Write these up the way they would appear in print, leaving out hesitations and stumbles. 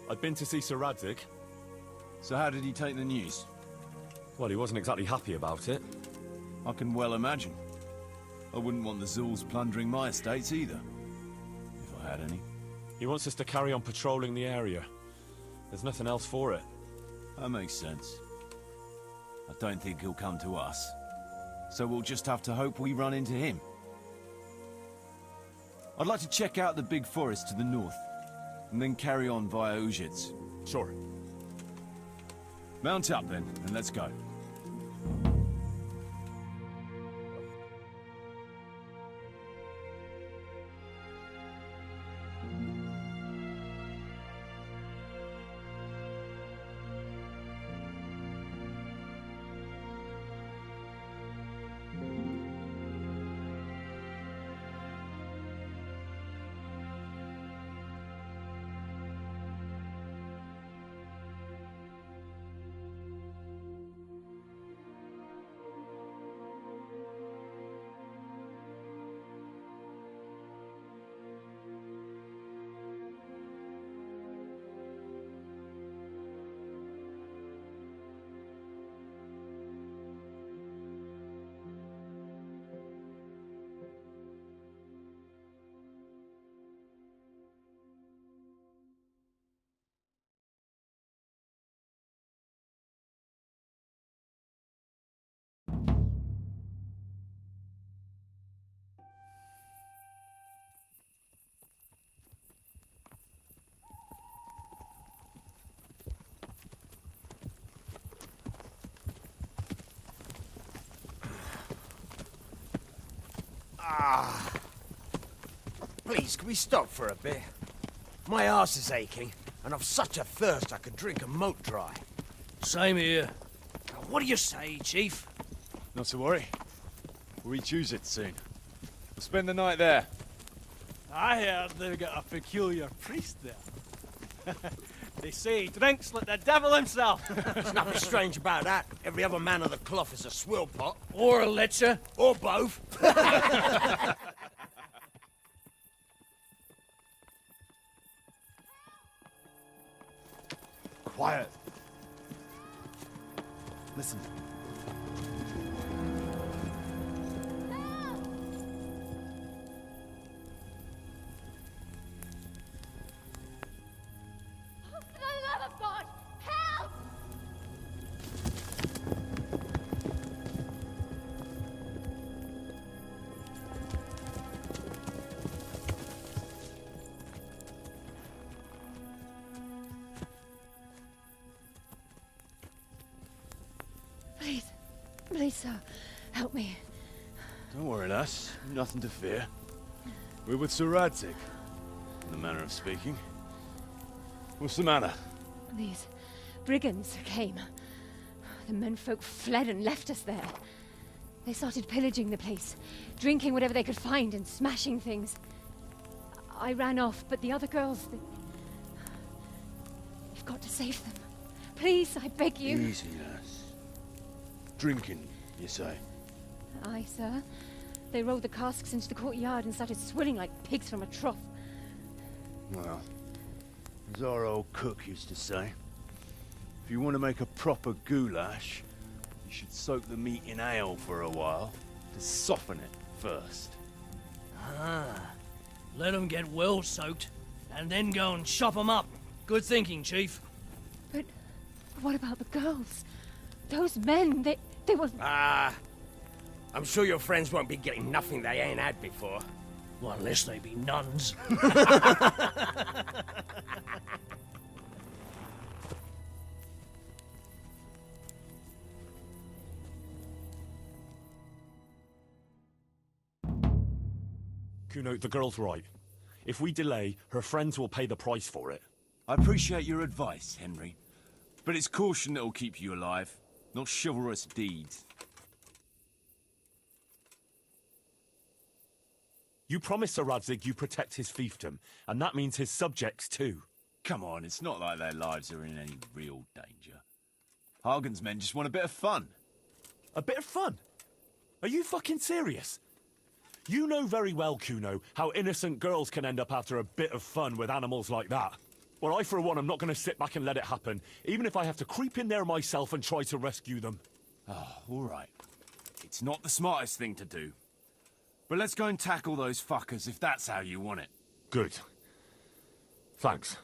I'd been to see Sir Radzig. So how did he take the news? Well, he wasn't exactly happy about it. I can well imagine. I wouldn't want the Zulls plundering my estates either. If I had any. He wants us to carry on patrolling the area. There's nothing else for it. That makes sense. I don't think he'll come to us. So we'll just have to hope we run into him. I'd like to check out the big forest to the north, and then carry on via Ujits. Sure. Mount up then, and let's go. Please, can we stop for a bit? My arse is aching, and I've such a thirst I could drink a moat dry. Same here. What do you say, Chief? Not to worry. We'll reach it soon. We'll spend the night there. I heard they've got a peculiar priest there. They say he drinks like the devil himself. There's nothing strange about that. Every other man of the cloth is a swill pot. Or a lecher. Or both. Quiet. Listen. For the love of God, help! Please, please, sir, help me. Don't worry, lass. Nothing to fear. We're with Sir Radzig, in the manner of speaking. What's the matter? These brigands came. The menfolk fled and left us there. They started pillaging the place, drinking whatever they could find and smashing things. I ran off, but the other girls, You've got to save them. Please, I beg you. Easy, lass. Drinking, you say? Aye, sir. They rolled the casks into the courtyard and started swilling like pigs from a trough. Well, as our old cook used to say, if you want to make a proper goulash, you should soak the meat in ale for a while to soften it first. Ah, let them get well soaked, and then go and chop them up. Good thinking, Chief. But what about the girls? Those men, they were... I'm sure your friends won't be getting nothing they ain't had before. Well, unless they be nuns. Kuno, the girl's right. If we delay, her friends will pay the price for it. I appreciate your advice, Henry. But it's caution that'll keep you alive, not chivalrous deeds. You promised Sir Radzig you protect his fiefdom, and that means his subjects too. Come on, it's not like their lives are in any real danger. Hagen's men just want a bit of fun. A bit of fun? Are you fucking serious? You know very well, Kuno, how innocent girls can end up after a bit of fun with animals like that. Well, I, for one, am not going to sit back and let it happen, even if I have to creep in there myself and try to rescue them. Oh, all right. It's not the smartest thing to do. But let's go and tackle those fuckers if that's how you want it. Good. Thanks.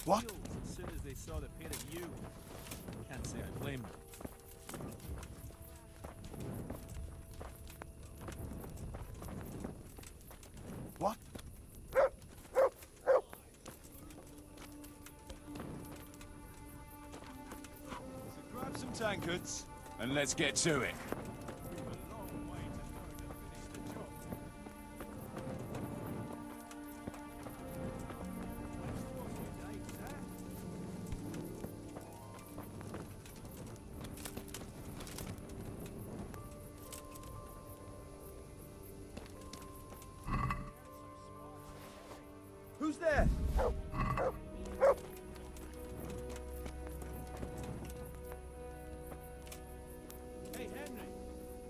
What? As soon as they saw the pair of you. Can't say I blame them. What? So grab some tankards and let's get to it. Who's there? Hey, Henry.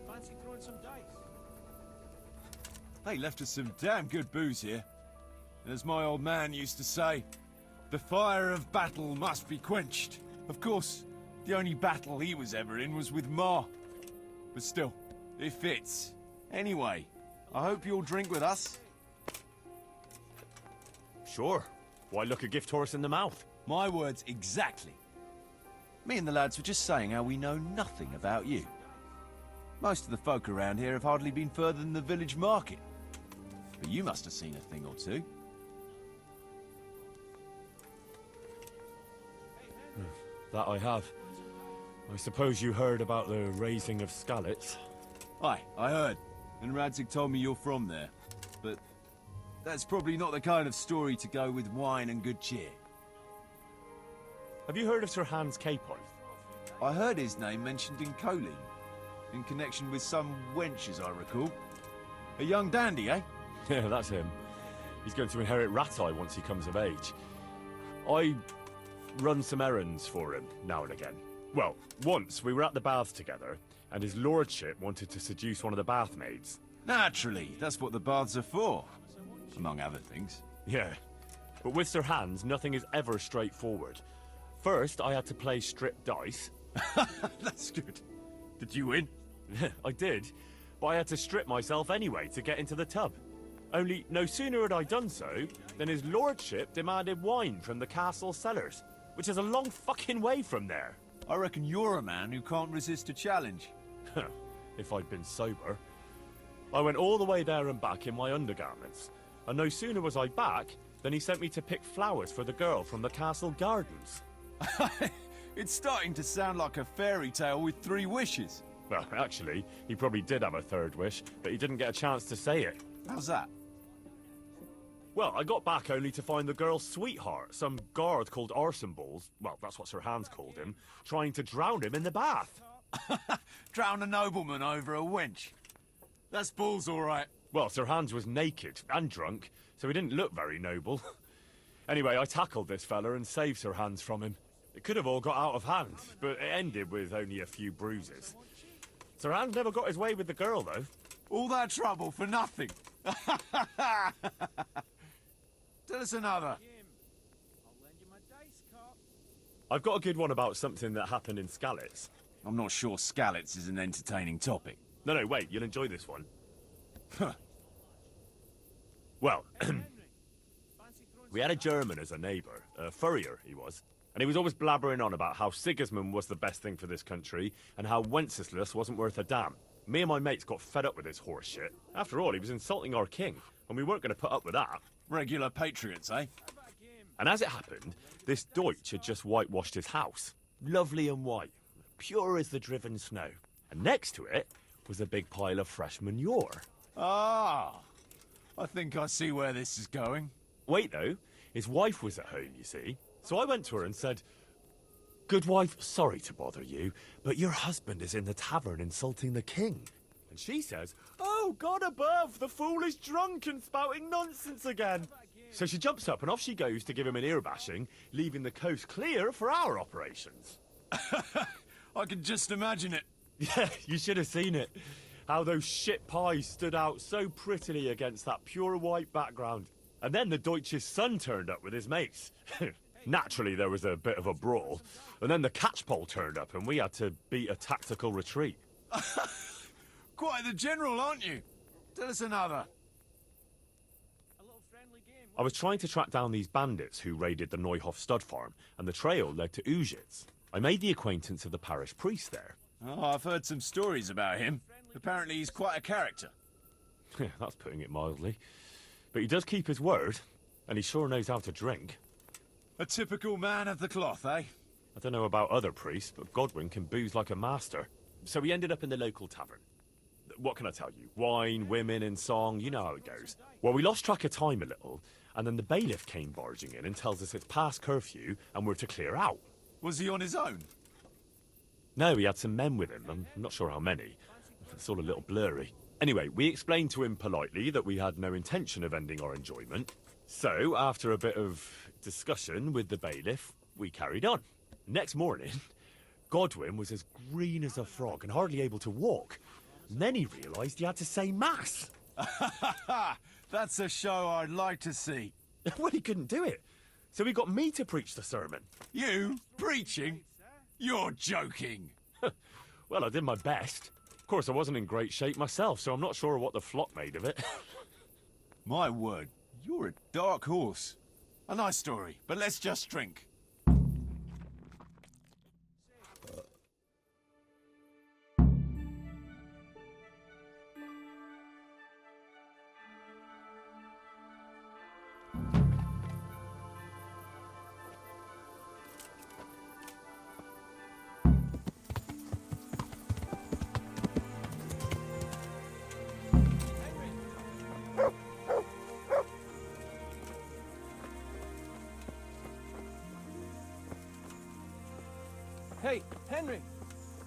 Fancy throwing some dice? They left us some damn good booze here. As my old man used to say, the fire of battle must be quenched. Of course, the only battle he was ever in was with Ma. But still, it fits. Anyway, I hope you'll drink with us. Sure. Why look a gift horse in the mouth? My words exactly. Me and the lads were just saying how we know nothing about you. Most of the folk around here have hardly been further than the village market. But you must have seen a thing or two. That I have. I suppose you heard about the raising of Skalitz. Aye, I heard. And Radzig told me you're from there. But that's probably not the kind of story to go with wine and good cheer. Have you heard of Sir Hans Capon? I heard his name mentioned in Colleen, in connection with some wench, as I recall. A young dandy, eh? Yeah, that's him. He's going to inherit Rattay once he comes of age. I run some errands for him now and again. Well, once we were at the baths together, and his lordship wanted to seduce one of the bath maids. Naturally, that's what the baths are for. Among other things. Yeah. But with Sir Hans, nothing is ever straightforward. First, I had to play strip dice. That's good. Did you win? I did, but I had to strip myself anyway to get into the tub. Only, no sooner had I done so, than his lordship demanded wine from the castle cellars, which is a long fucking way from there. I reckon you're a man who can't resist a challenge. If I'd been sober. I went all the way there and back in my undergarments, and no sooner was I back, than he sent me to pick flowers for the girl from the castle gardens. It's starting to sound like a fairy tale with 3 wishes. Well, actually, he probably did have a third wish, but he didn't get a chance to say it. How's that? Well, I got back only to find the girl's sweetheart, some guard called Arson Balls, well, that's what Sir Hans called him, trying to drown him in the bath. Drown a nobleman over a wench. That's balls, all right. Well, Sir Hans was naked and drunk, so he didn't look very noble. Anyway, I tackled this fella and saved Sir Hans from him. It could have all got out of hand, but it ended with only a few bruises. Sir Hans never got his way with the girl, though. All that trouble for nothing. Tell us another. I've got a good one about something that happened in Skalitz. I'm not sure Skalitz is an entertaining topic. No, wait, you'll enjoy this one. Well, we had a German as a neighbour, a furrier he was. And he was always blabbering on about how Sigismund was the best thing for this country, and how Wenceslas wasn't worth a damn. Me and my mates got fed up with his horse shit. After all, he was insulting our king, and we weren't going to put up with that. Regular patriots, eh? And as it happened, this Deutsch had just whitewashed his house. Lovely and white, pure as the driven snow. And next to it was a big pile of fresh manure. Ah, I think I see where this is going. Wait, though, his wife was at home, you see. So I went to her and said, "Good wife, sorry to bother you, but your husband is in the tavern insulting the king." And she says, "Oh, God above, the fool is drunk and spouting nonsense again." So she jumps up and off she goes to give him an ear bashing, leaving the coast clear for our operations. I can just imagine it. Yeah, you should have seen it. How those shit pies stood out so prettily against that pure white background. And then the Deutsch's son turned up with his mates. Naturally, there was a bit of a brawl. And then the catchpole turned up and we had to beat a tactical retreat. Quite the general, aren't you? Tell us another. I was trying to track down these bandits who raided the Neuhof stud farm, and the trail led to Ujitz. I made the acquaintance of the parish priest there. Oh, I've heard some stories about him. Apparently he's quite a character. That's putting it mildly. But he does keep his word, and he sure knows how to drink. A typical man of the cloth, eh? I don't know about other priests, but Godwin can booze like a master. So we ended up in the local tavern. What can I tell you? Wine, women, and song, you know how it goes. Well, we lost track of time a little, and then the bailiff came barging in and tells us it's past curfew and we're to clear out. Was he on his own? No, he had some men with him. I'm not sure how many. It's all a little blurry. Anyway, we explained to him politely that we had no intention of ending our enjoyment. So, after a bit of discussion with the bailiff, we carried on. Next morning, Godwin was as green as a frog and hardly able to walk. And then he realised he had to say mass. That's a show I'd like to see. Well, he couldn't do it. So he got me to preach the sermon. You? Preaching? You're joking. Well, I did my best. Of course, I wasn't in great shape myself, so I'm not sure what the flock made of it. My word, you're a dark horse. A nice story, but let's just drink. Hey, Henry!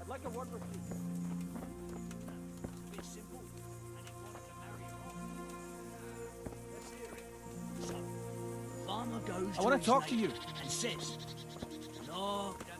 I'd like a word with you. Farmer goes I want to talk to you. and says, "Look, the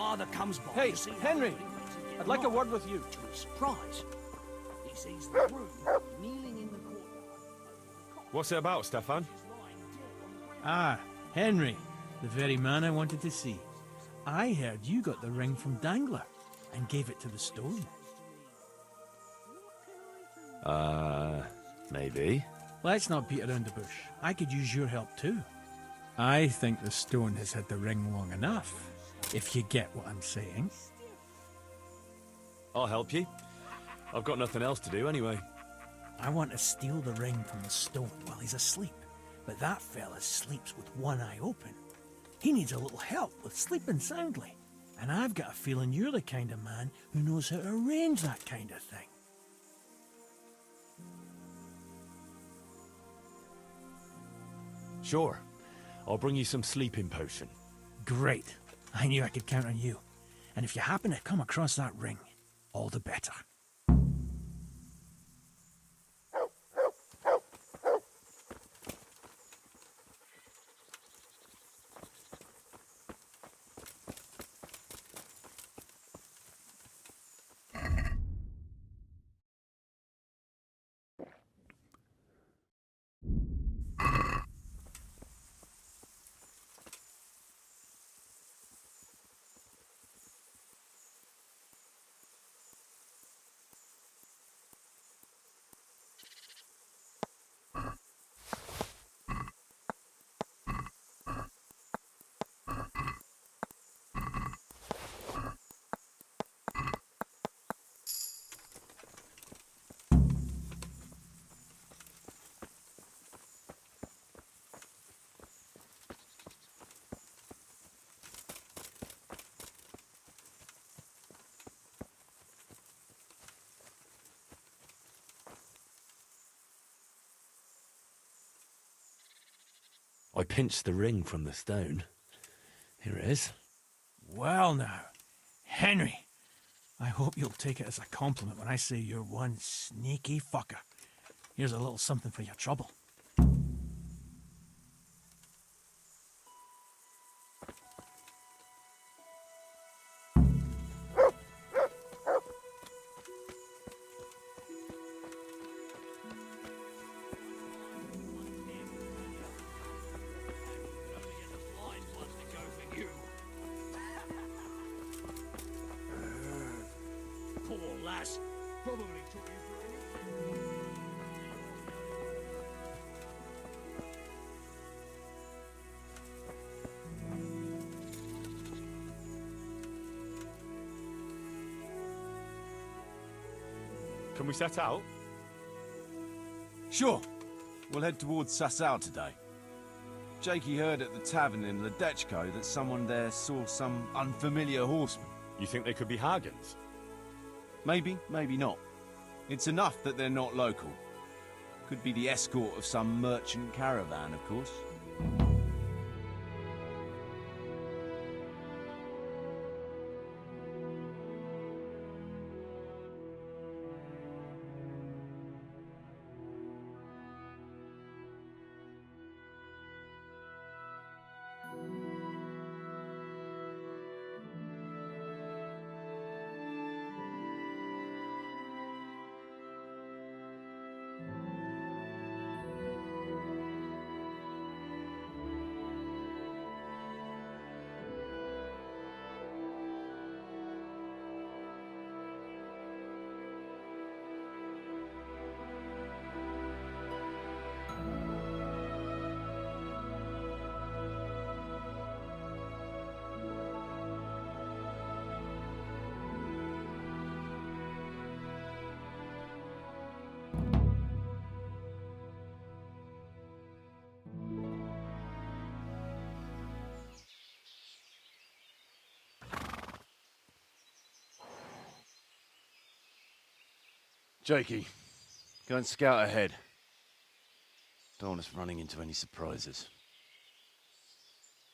father comes by Hey, to see how Henry! everybody makes it get I'd like a along. word with you. To his surprise, he sees the groom kneeling in the courtyard. What's it about, Stefan? Ah, Henry, the very man I wanted to see. I heard you got the ring from Dangler and gave it to the stone. Maybe. Let's not beat around the bush. I could use your help too. I think the stone has had the ring long enough, if you get what I'm saying. I'll help you. I've got nothing else to do anyway. I want to steal the ring from the stone while he's asleep, but that fella sleeps with one eye open. He needs a little help with sleeping soundly, and I've got a feeling you're the kind of man who knows how to arrange that kind of thing. Sure. I'll bring you some sleeping potion. Great. I knew I could count on you. And if you happen to come across that ring, all the better. I pinched the ring from the stone. Here it is. Well now, Henry, I hope you'll take it as a compliment when I say you're one sneaky fucker. Here's a little something for your trouble. Poor lass. Probably took you for Can we set out? Sure. We'll head towards Sasau today. Jakey heard at the tavern in Ledechko that someone there saw some unfamiliar horseman. You think they could be Hagens? Maybe, maybe not. It's enough that they're not local. Could be the escort of some merchant caravan, of course. Jakey, go and scout ahead. Don't want us running into any surprises.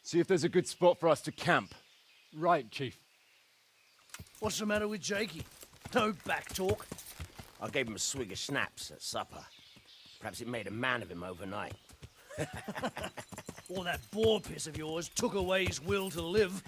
See if there's a good spot for us to camp. Right, Chief. What's the matter with Jakey? No back talk. I gave him a swig of schnapps at supper. Perhaps it made a man of him overnight. Or that boar piss of yours took away his will to live.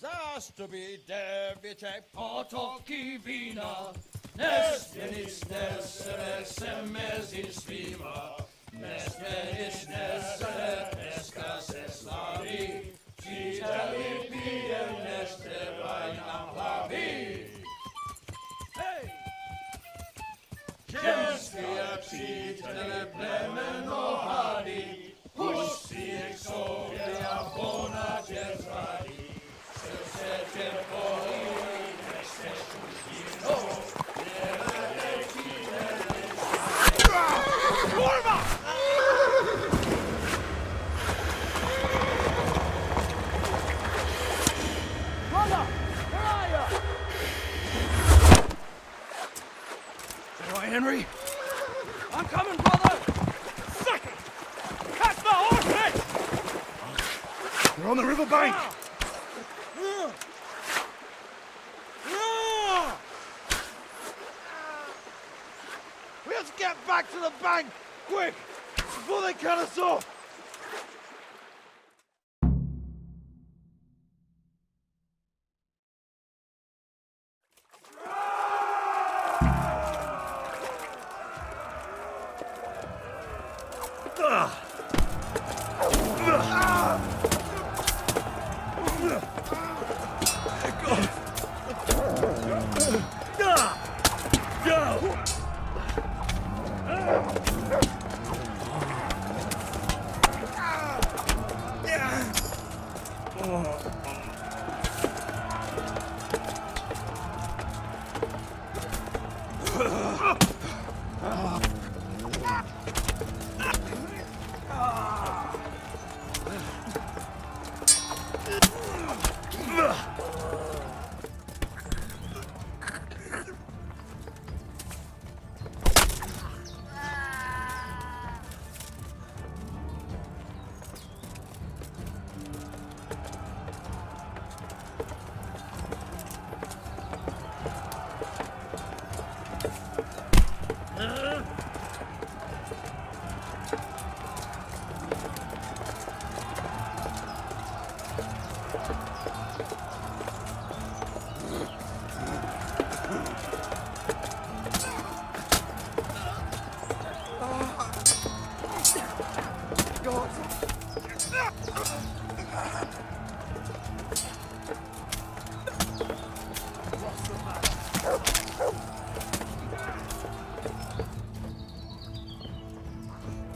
Zastubi device potoki wina, Nesmenisz nesere semezis viva, Nesmenisz nesere eska se slavi, Citali piem nestevai nam hlavi. Ciemskia citele plemeno hadi, Pusti exovia bona certradi, Henry? I'm coming, brother! Suck it! Catch the horse! They're on the river bank! We have to get back to the bank! Quick! Before they cut us off!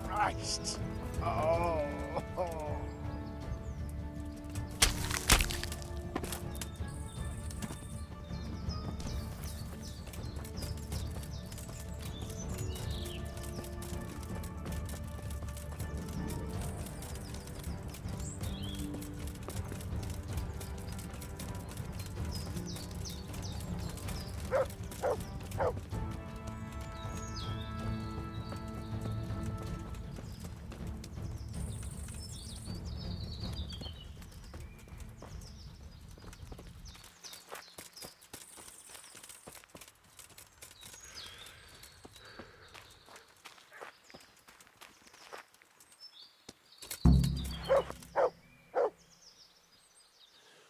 Christ! Oh.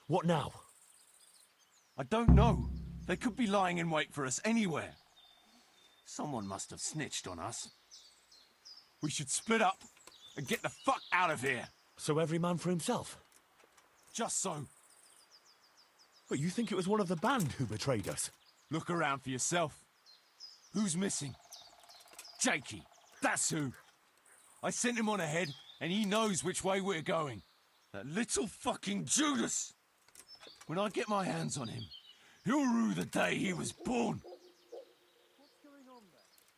What now? I don't know. They could be lying in wait for us anywhere. Someone must have snitched on us. We should split up and get the fuck out of here. So every man for himself? Just so. But you think it was one of the band who betrayed us? Look around for yourself. Who's missing? Jakey. That's who. I sent him on ahead, and he knows which way we're going. That little fucking Judas! When I get my hands on him, he'll rue the day he was born.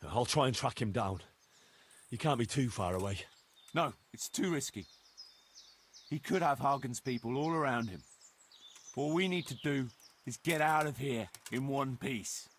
I'll try and track him down. He can't be too far away. No, it's too risky. He could have Hagen's people all around him. All we need to do is get out of here in one piece.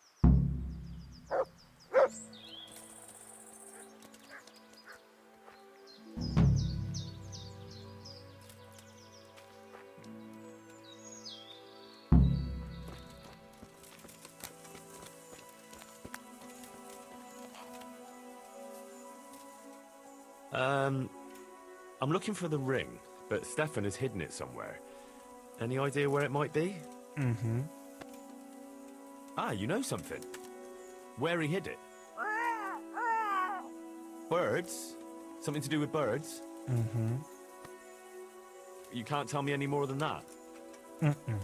I'm looking for the ring, but Stefan has hidden it somewhere. Any idea where it might be? Mm-hmm. Ah, you know something. Where he hid it. Birds? Something to do with birds? Mm-hmm. You can't tell me any more than that? Mm-mm.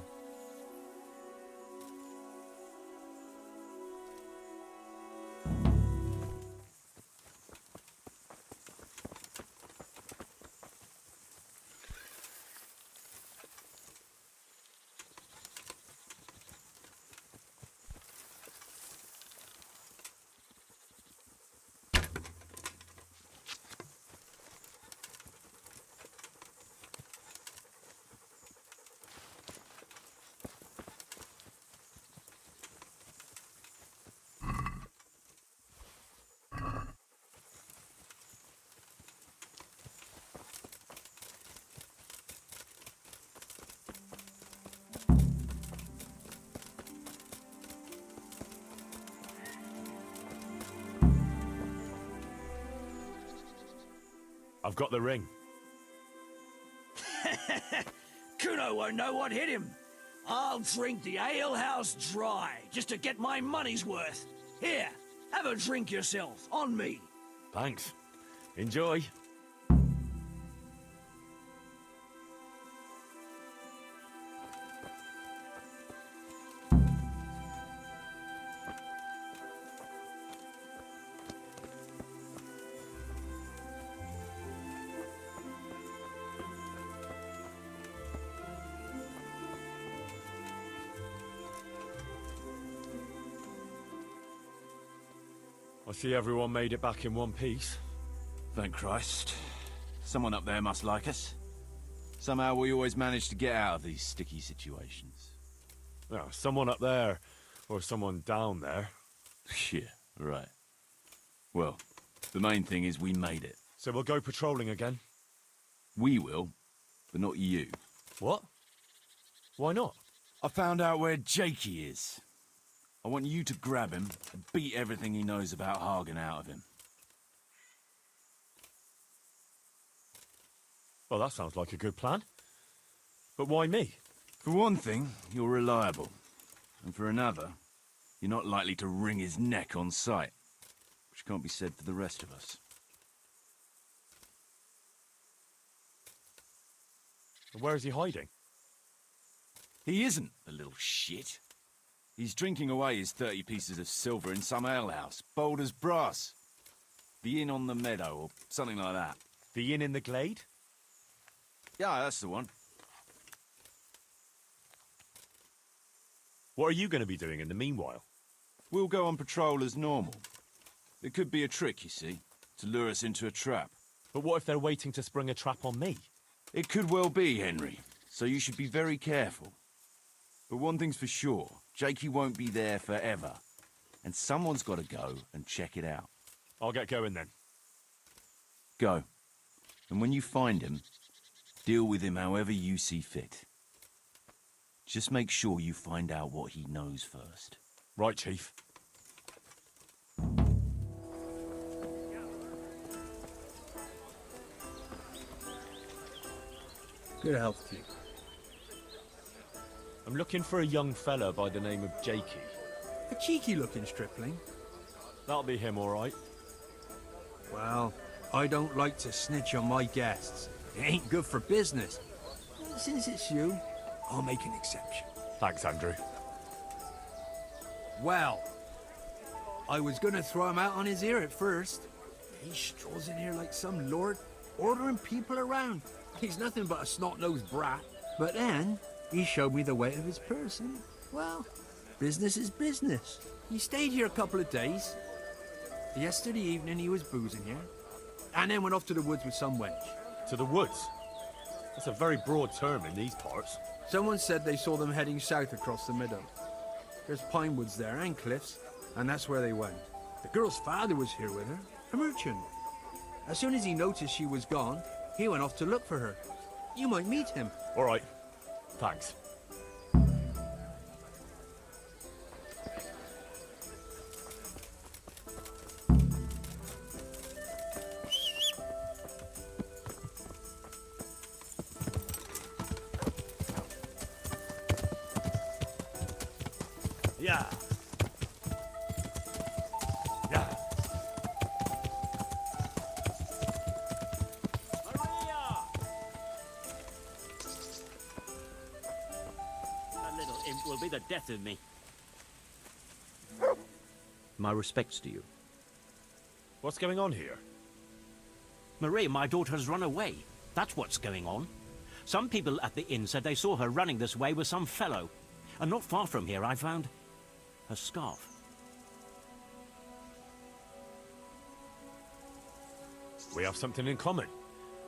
I've got the ring. Kuno won't know what hit him. I'll drink the alehouse dry, just to get my money's worth. Here, have a drink yourself, on me. Thanks. Enjoy. I see everyone made it back in one piece. Thank Christ. Someone up there must like us. Somehow we always manage to get out of these sticky situations. Well, someone up there, or someone down there. Yeah, right. Well, the main thing is we made it. So we'll go patrolling again? We will, but not you. What? Why not? I found out where Jakey is. I want you to grab him and beat everything he knows about Hagen out of him. Well, that sounds like a good plan. But why me? For one thing, you're reliable. And for another, you're not likely to wring his neck on sight. Which can't be said for the rest of us. Where is he hiding? He isn't, the little shit. He's drinking away his 30 pieces of silver in some alehouse, bold as brass. The inn on the meadow, or something like that. The inn in the glade? Yeah, that's the one. What are you going to be doing in the meanwhile? We'll go on patrol as normal. It could be a trick, you see, to lure us into a trap. But what if they're waiting to spring a trap on me? It could well be, Henry, so you should be very careful. But one thing's for sure, Jakey won't be there forever. And someone's got to go and check it out. I'll get going then. Go. And when you find him, deal with him however you see fit. Just make sure you find out what he knows first. Right, Chief. Good health to you. I'm looking for a young fella by the name of Jakey. A cheeky-looking stripling. That'll be him, all right. Well, I don't like to snitch on my guests. It ain't good for business. Since it's you, I'll make an exception. Thanks, Andrew. Well, I was gonna throw him out on his ear at first. He strolls in here like some lord, ordering people around. He's nothing but a snot-nosed brat. But then, he showed me the weight of his person. Well, business is business. He stayed here a couple of days. Yesterday evening he was boozing here, and then went off to the woods with some wench. To the woods? That's a very broad term in these parts. Someone said they saw them heading south across the meadow. There's pine woods there and cliffs, and that's where they went. The girl's father was here with her, a merchant. As soon as he noticed she was gone, he went off to look for her. You might meet him. All right. Thanks. Yeah. Yeah. Maria! That little imp will be the death of me. My respects to you. What's going on here? Marie, my daughter has run away. That's what's going on. Some people at the inn said they saw her running this way with some fellow. And not far from here, I found her scarf. We have something in common.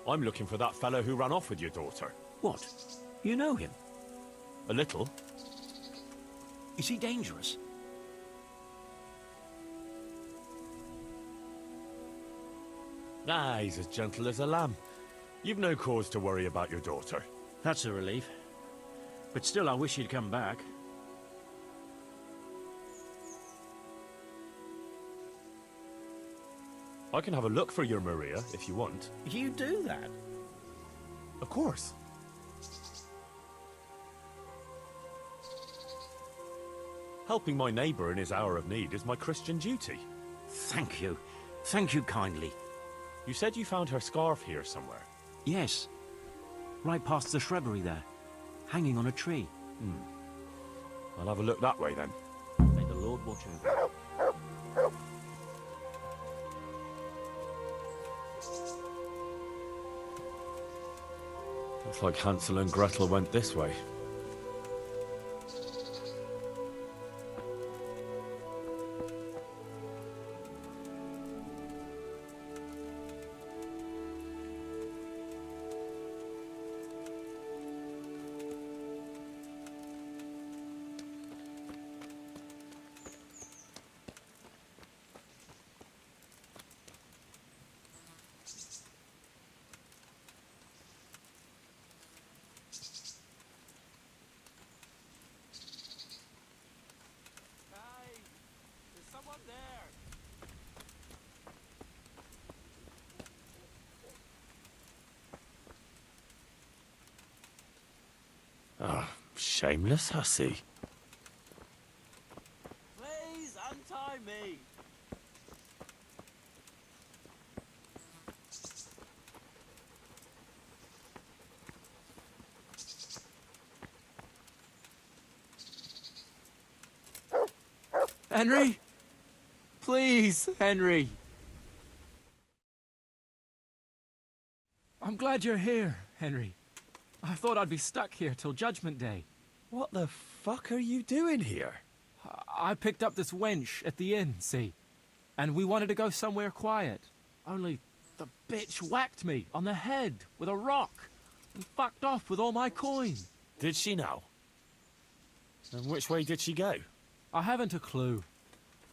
I'm looking for that fellow who ran off with your daughter. What? You know him? A little. Is he dangerous? Ah, he's as gentle as a lamb. You've no cause to worry about your daughter. That's a relief. But still, I wish he'd come back. I can have a look for your Maria, if you want. You do that? Of course. Helping my neighbour in his hour of need is my Christian duty. Thank you. Thank you kindly. You said you found her scarf here somewhere. Yes. Right past the shrubbery there. Hanging on a tree. I'll have a look that way then. May the Lord watch over. Looks like Hansel and Gretel went this way. Ah, shameless hussy. Please untie me. Henry? Please, Henry. I'm glad you're here, Henry. I thought I'd be stuck here till Judgment Day. What the fuck are you doing here? I picked up this wench at the inn, see? And we wanted to go somewhere quiet. Only the bitch whacked me on the head with a rock and fucked off with all my coin. Did she now? And which way did she go? I haven't a clue,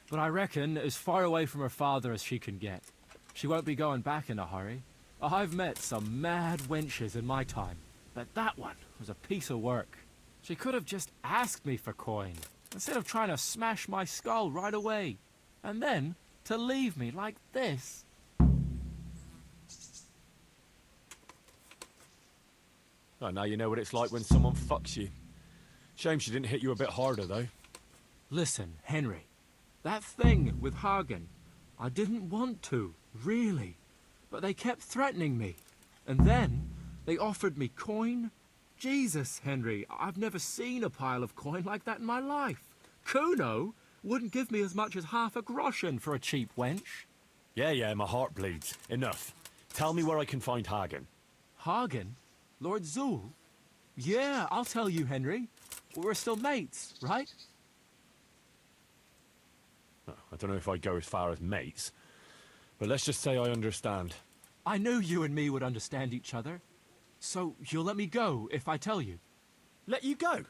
but I reckon as far away from her father as she can get. She won't be going back in a hurry. I've met some mad wenches in my time, but that one was a piece of work. She could have just asked me for coin, instead of trying to smash my skull right away, and then to leave me like this. Oh, now you know what it's like when someone fucks you. Shame she didn't hit you a bit harder, though. Listen, Henry, that thing with Hagen, I didn't want to, really. But they kept threatening me. And then they offered me coin. Jesus, Henry, I've never seen a pile of coin like that in my life. Kuno wouldn't give me as much as half a groschen for a cheap wench. Yeah, my heart bleeds. Enough. Tell me where I can find Hagen. Hagen? Lord Zool? Yeah, I'll tell you, Henry. We're still mates, right? Oh, I don't know if I'd go as far as mates, but let's just say I understand. I knew you and me would understand each other. So you'll let me go if I tell you? Let you go?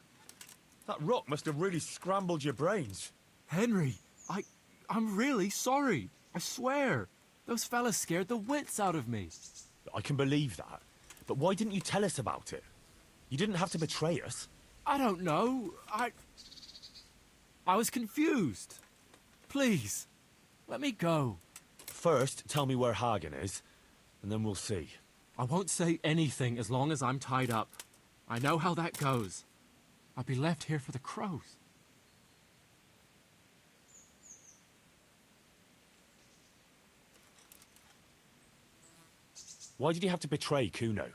That rock must have really scrambled your brains. Henry, I'm really sorry. I swear. Those fellas scared the wits out of me. I can believe that. But why didn't you tell us about it? You didn't have to betray us. I don't know. I was confused. Please, let me go. First, tell me where Hagen is, and then we'll see. I won't say anything as long as I'm tied up. I know how that goes. I'll be left here for the crows. Why did you have to betray Kuno?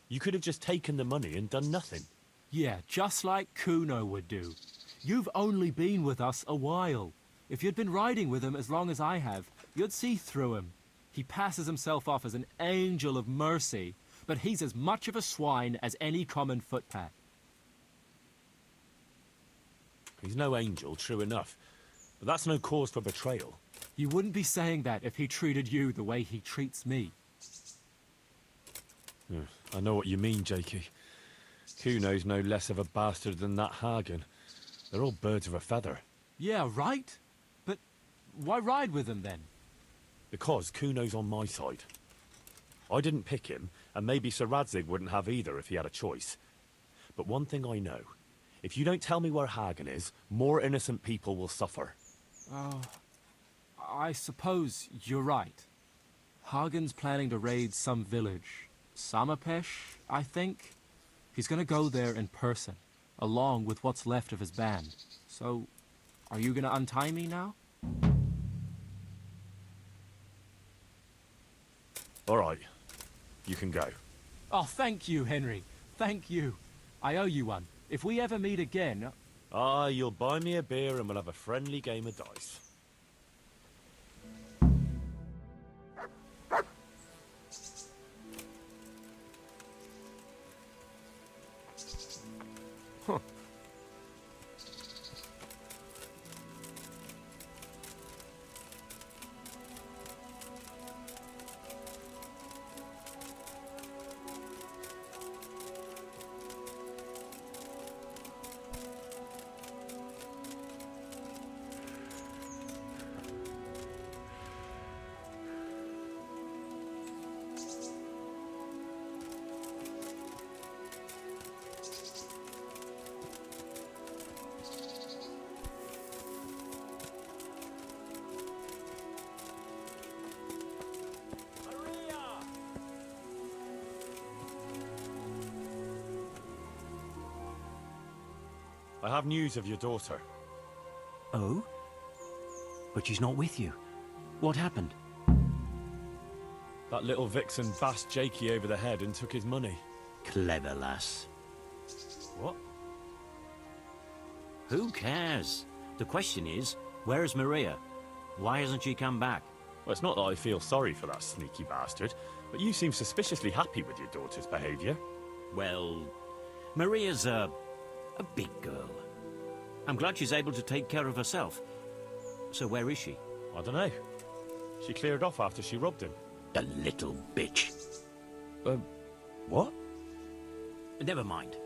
You could have just taken the money and done nothing. Yeah, just like Kuno would do. You've only been with us a while. If you'd been riding with him as long as I have, you'd see through him. He passes himself off as an angel of mercy, but he's as much of a swine as any common footpad. He's no angel, true enough. But that's no cause for betrayal. You wouldn't be saying that if he treated you the way he treats me. I know what you mean, Jakey. Kuno's no less of a bastard than that Hagen. They're all birds of a feather. Yeah, right? But why ride with him then? Because Kuno's on my side. I didn't pick him, and maybe Sir Radzig wouldn't have either if he had a choice. But one thing I know. If you don't tell me where Hagen is, more innocent people will suffer. Oh, I suppose you're right. Hagen's planning to raid some village. Samapesh, I think. He's gonna go there in person, along with what's left of his band. So, are you gonna untie me now? All right. You can go. Oh, thank you, Henry. Thank you. I owe you one. If we ever meet again... Ah, you'll buy me a beer and we'll have a friendly game of dice. I have news of your daughter. Oh? But she's not with you. What happened? That little vixen bashed Jakey over the head and took his money. Clever lass. What? Who cares? The question is, where's Maria? Why hasn't she come back? Well, it's not that I feel sorry for that sneaky bastard, but you seem suspiciously happy with your daughter's behaviour. Well, Maria's a big girl. I'm glad she's able to take care of herself. So where is she? I don't know. She cleared off after she robbed him. The little bitch. What? Never mind.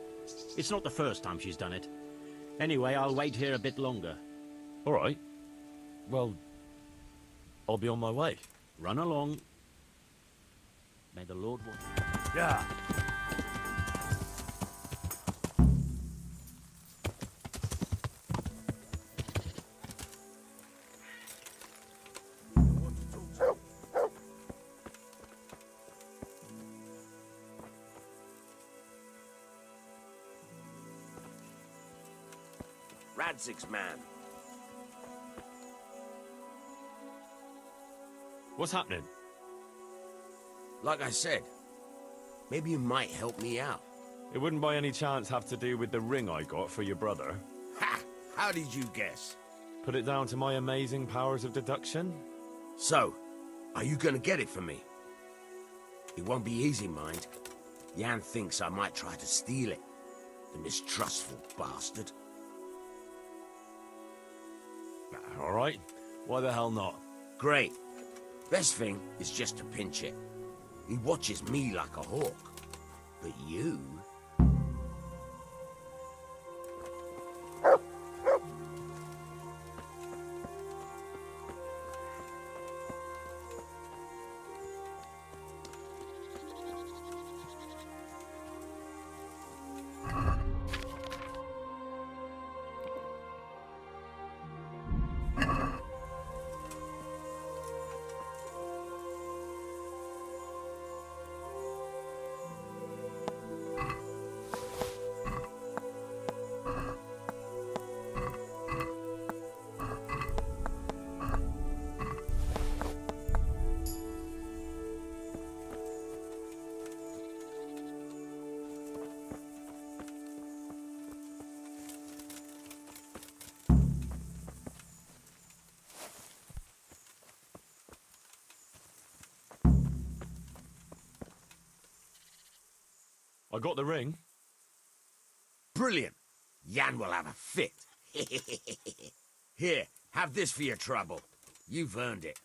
It's not the first time she's done it. Anyway, I'll wait here a bit longer. All right. Well, I'll be on my way. Run along. May the Lord watch. Yeah. Radzig's man. What's happening? Like I said, maybe you might help me out. It wouldn't by any chance have to do with the ring I got for your brother. Ha! How did you guess? Put it down to my amazing powers of deduction? So, are you gonna get it for me? It won't be easy, mind. Jan thinks I might try to steal it. The mistrustful bastard. All right. Why the hell not? Great. Best thing is just to pinch it. He watches me like a hawk. But you... got the ring. Brilliant. Jan will have a fit. Here, have this for your trouble. You've earned it.